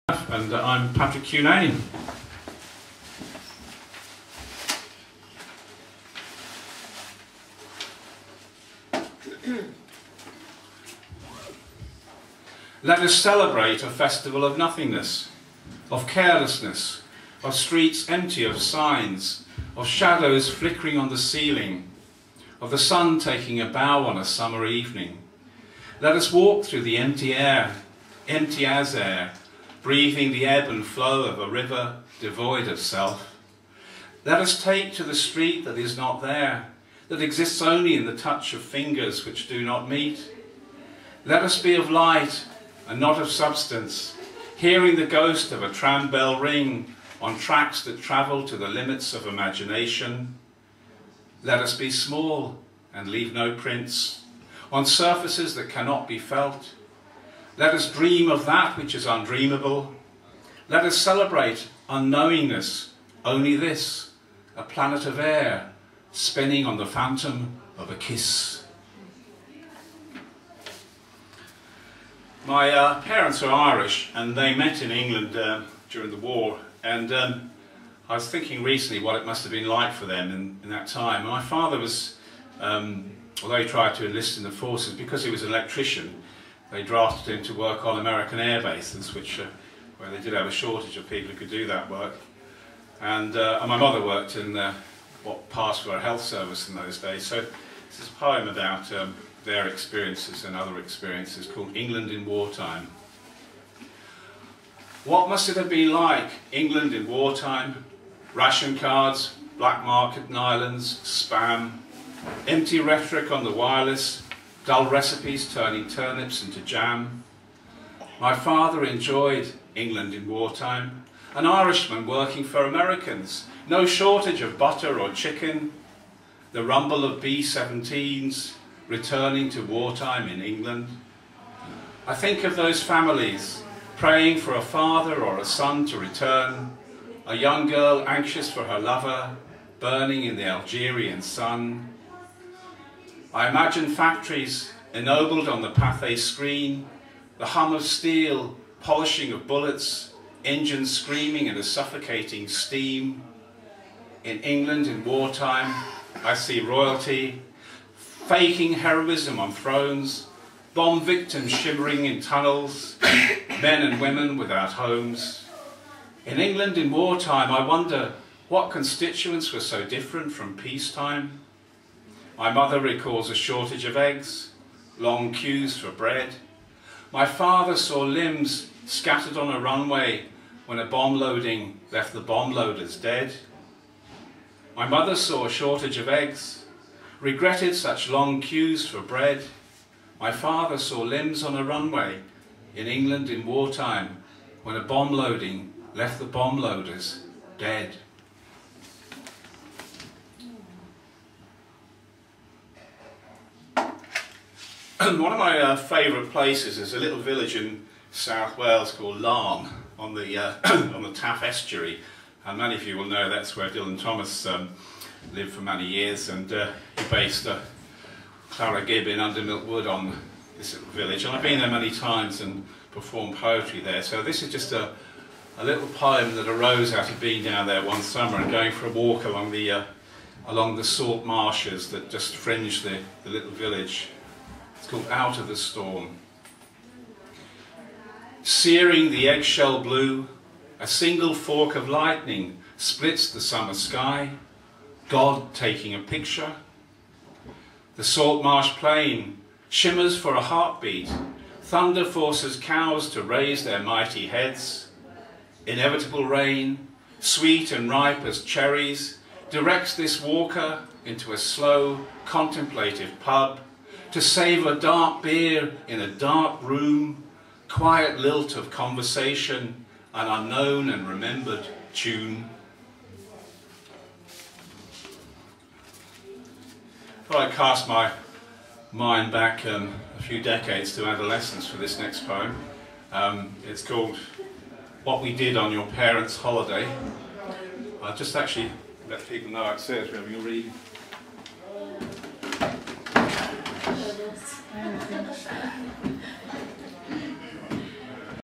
And I'm patoct1one. Let us celebrate a festival of nothingness, of carelessness, of streets empty of signs, of shadows flickering on the ceiling, of the sun taking a bow on a summer evening. Let us walk through the empty air, empty as air, breathing the ebb and flow of a river devoid of self. Let us take to the street that is not there, that exists only in the touch of fingers which do not meet. Let us be of light and not of substance, hearing the ghost of a tram bell ring on tracks that travel to the limits of imagination. Let us be small and leave no prints on surfaces that cannot be felt. Let us dream of that which is undreamable. Let us celebrate unknowingness, only this, a planet of air spinning on the phantom of a kiss. My parents are Irish, and they met in England during the war, and I was thinking recently what it must have been like for them in that time. And my father was, although he tried to enlist in the forces, because he was an electrician, they drafted him to work on American air bases, where they did have a shortage of people who could do that work. And my mother worked in what passed for a health service in those days. So this is a poem about their experiences and other experiences called England in Wartime. What must it have been like, England in wartime? Ration cards, black market in islands, spam, empty rhetoric on the wireless, dull recipes turning turnips into jam. My father enjoyed England in wartime, an Irishman working for Americans, no shortage of butter or chicken, the rumble of B-17s returning to wartime in England. I think of those families praying for a father or a son to return, a young girl anxious for her lover, burning in the Algerian sun. I imagine factories ennobled on the Pathé screen, the hum of steel, polishing of bullets, engines screaming in a suffocating steam. In England in wartime, I see royalty, faking heroism on thrones, bomb victims shimmering in tunnels, men and women without homes. In England in wartime, I wonder what constituents were so different from peacetime. My mother recalls a shortage of eggs, long queues for bread. My father saw limbs scattered on a runway when a bomb loading left the bomb loaders dead. My mother saw a shortage of eggs, regretted such long queues for bread. My father saw limbs on a runway in England in wartime when a bomb loading left the bomb loaders dead. One of my favourite places is a little village in South Wales called Larne on the on the Taff estuary, and many of you will know that's where Dylan Thomas lived for many years, and he based Clara Gibb in Undermilk Wood on this little village, and I've been there many times and performed poetry there. So this is just a little poem that arose out of being down there one summer and going for a walk along the salt marshes that just fringe the little village. It's called Out of the Storm. Searing the eggshell blue, a single fork of lightning splits the summer sky, God taking a picture. The salt marsh plain shimmers for a heartbeat, thunder forces cows to raise their mighty heads. Inevitable rain, sweet and ripe as cherries, directs this walker into a slow, contemplative pub, to savour dark beer in a dark room, quiet lilt of conversation, an unknown and remembered tune. If I cast my mind back a few decades to adolescence for this next poem, it's called What We Did on Your Parents' Holiday. I'll just actually let people know upstairs we're having a read.